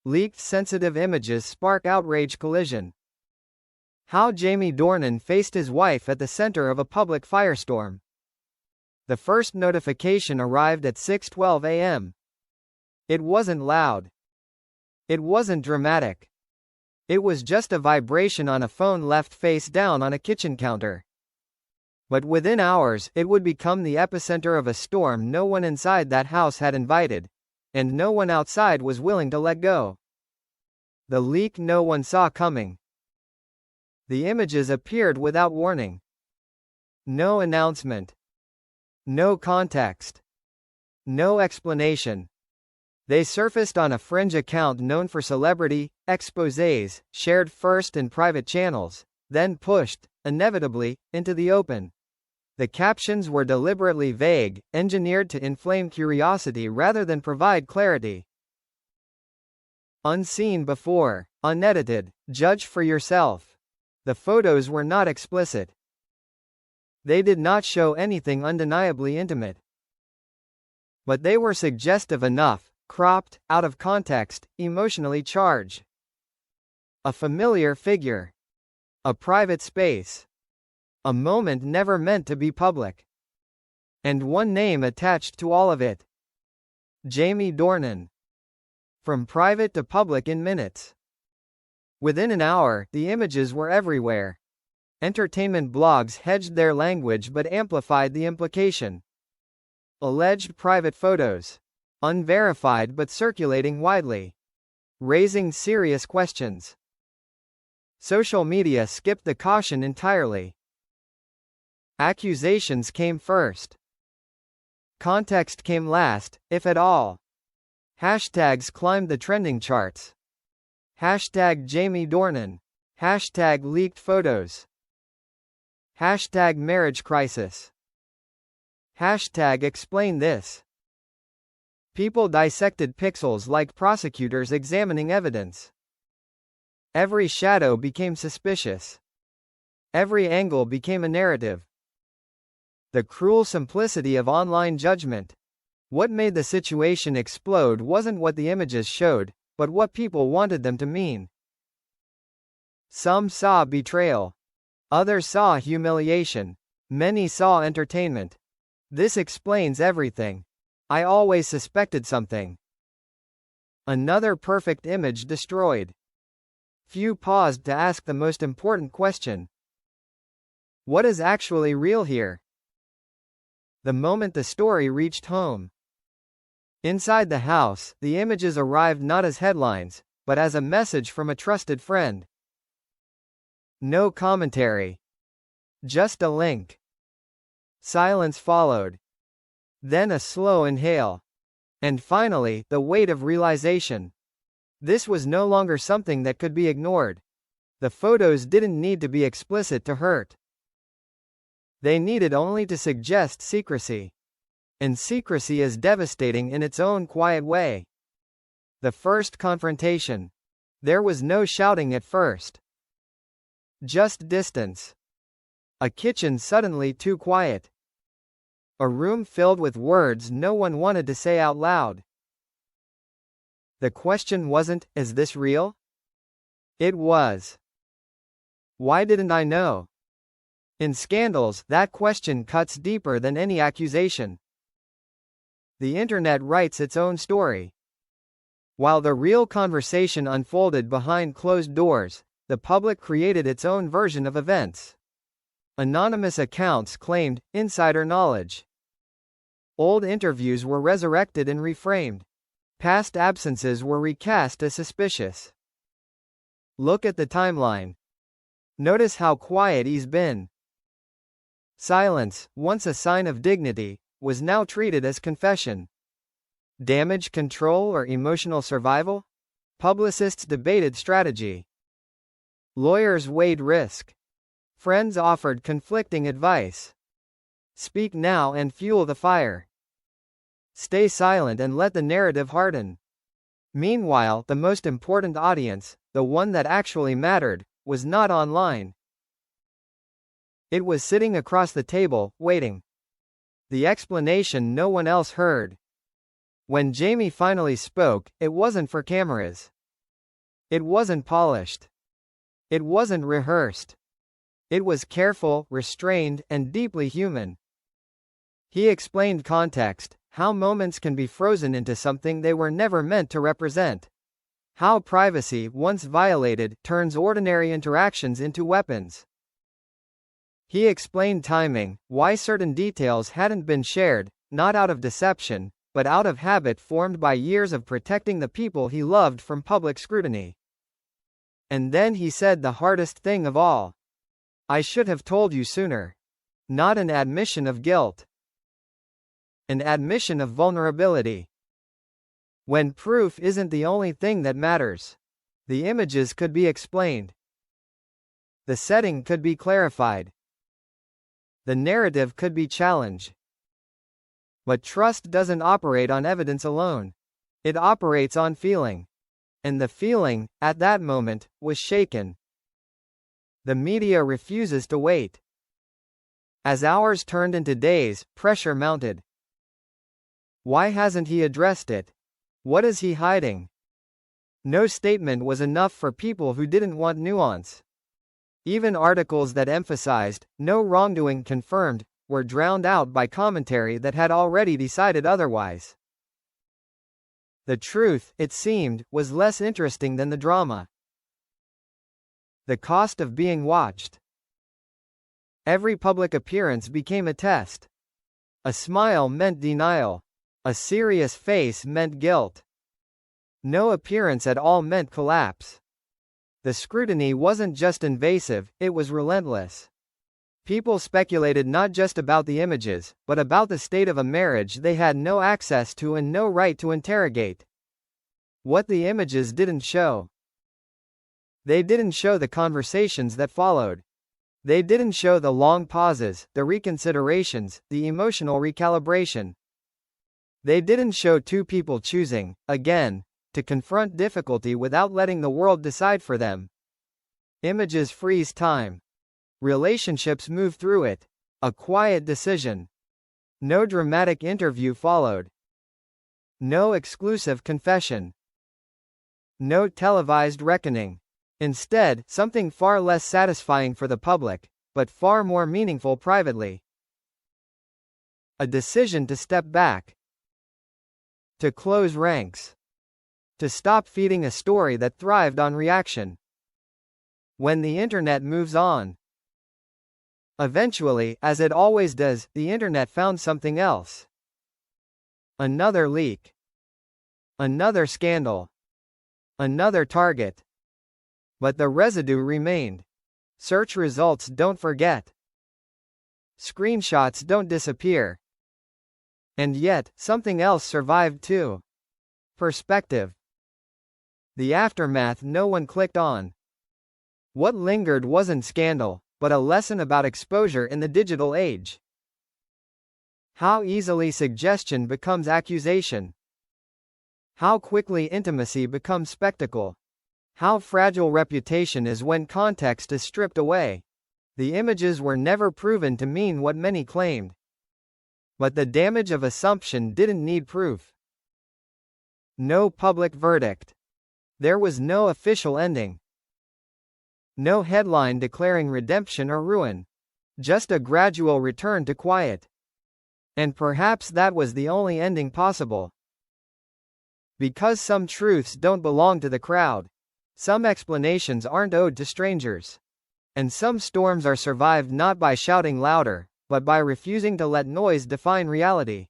Leaked sensitive images spark outrage collision. How Jamie Dornan faced his wife at the center of a public firestorm. The first notification arrived at 6:12 a.m. It wasn't loud. It wasn't dramatic. It was just a vibration on a phone left face down on a kitchen counter. But within hours, it would become the epicenter of a storm no one inside that house had invited, and no one outside was willing to let go. The leak no one saw coming. The images appeared without warning. No announcement. No context. No explanation. They surfaced on a fringe account known for celebrity exposés, shared first in private channels, then pushed, inevitably, into the open. The captions were deliberately vague, engineered to inflame curiosity rather than provide clarity. Unseen before, unedited, judge for yourself. The photos were not explicit. They did not show anything undeniably intimate. But they were suggestive enough, cropped, out of context, emotionally charged. A familiar figure. A private space. A moment never meant to be public. And one name attached to all of it. Jamie Dornan. From private to public in minutes. Within an hour, the images were everywhere. Entertainment blogs hedged their language but amplified the implication. Alleged private photos. Unverified but circulating widely. Raising serious questions. Social media skipped the caution entirely. Accusations came first. Context came last, if at all. Hashtags climbed the trending charts. Hashtag Jamie Dornan. Hashtag leaked photos. Hashtag marriage crisis. Hashtag explain this. People dissected pixels like prosecutors examining evidence. Every shadow became suspicious. Every angle became a narrative. The cruel simplicity of online judgment. What made the situation explode wasn't what the images showed, but what people wanted them to mean. Some saw betrayal. Others saw humiliation. Many saw entertainment. This explains everything. I always suspected something. Another perfect image destroyed. Few paused to ask the most important question. What is actually real here? The moment the story reached home. Inside the house, the images arrived not as headlines, but as a message from a trusted friend. No commentary. Just a link. Silence followed. Then a slow inhale. And finally, the weight of realization. This was no longer something that could be ignored. The photos didn't need to be explicit to hurt. They needed only to suggest secrecy. And secrecy is devastating in its own quiet way. The first confrontation. There was no shouting at first. Just distance. A kitchen suddenly too quiet. A room filled with words no one wanted to say out loud. The question wasn't, is this real? It was. Why didn't I know? In scandals, that question cuts deeper than any accusation. The internet writes its own story. While the real conversation unfolded behind closed doors, the public created its own version of events. Anonymous accounts claimed insider knowledge. Old interviews were resurrected and reframed. Past absences were recast as suspicious. Look at the timeline. Notice how quiet he's been. Silence, once a sign of dignity, was now treated as confession. Damage control or emotional survival? Publicists debated strategy. Lawyers weighed risk. Friends offered conflicting advice. Speak now and fuel the fire. Stay silent and let the narrative harden. Meanwhile, the most important audience, the one that actually mattered, was not online. It was sitting across the table, waiting. The explanation no one else heard. When Jamie finally spoke, it wasn't for cameras. It wasn't polished. It wasn't rehearsed. It was careful, restrained, and deeply human. He explained context, how moments can be frozen into something they were never meant to represent. How privacy, once violated, turns ordinary interactions into weapons. He explained timing, why certain details hadn't been shared, not out of deception, but out of habit formed by years of protecting the people he loved from public scrutiny. And then he said the hardest thing of all. I should have told you sooner. Not an admission of guilt. An admission of vulnerability. When proof isn't the only thing that matters. The images could be explained. The setting could be clarified. The narrative could be challenged. But trust doesn't operate on evidence alone. It operates on feeling. And the feeling, at that moment, was shaken. The media refuses to wait. As hours turned into days, pressure mounted. Why hasn't he addressed it? What is he hiding? No statement was enough for people who didn't want nuance. Even articles that emphasized, no wrongdoing confirmed, were drowned out by commentary that had already decided otherwise. The truth, it seemed, was less interesting than the drama. The cost of being watched. Every public appearance became a test. A smile meant denial. A serious face meant guilt. No appearance at all meant collapse. The scrutiny wasn't just invasive, it was relentless. People speculated not just about the images, but about the state of a marriage they had no access to and no right to interrogate. What the images didn't show. They didn't show the conversations that followed. They didn't show the long pauses, the reconsiderations, the emotional recalibration. They didn't show two people choosing, again, to confront difficulty without letting the world decide for them. Images freeze time. Relationships move through it. A quiet decision. No dramatic interview followed. No exclusive confession. No televised reckoning. Instead, something far less satisfying for the public, but far more meaningful privately. A decision to step back. To close ranks. To stop feeding a story that thrived on reaction. When the internet moves on. Eventually, as it always does, the internet found something else. Another leak. Another scandal. Another target. But the residue remained. Search results don't forget. Screenshots don't disappear. And yet, something else survived too. Perspective. The aftermath no one clicked on. What lingered wasn't scandal, but a lesson about exposure in the digital age. How easily suggestion becomes accusation. How quickly intimacy becomes spectacle. How fragile reputation is when context is stripped away. The images were never proven to mean what many claimed. But the damage of assumption didn't need proof. No public verdict. There was no official ending. No headline declaring redemption or ruin. Just a gradual return to quiet. And perhaps that was the only ending possible. Because some truths don't belong to the crowd. Some explanations aren't owed to strangers. And some storms are survived not by shouting louder, but by refusing to let noise define reality.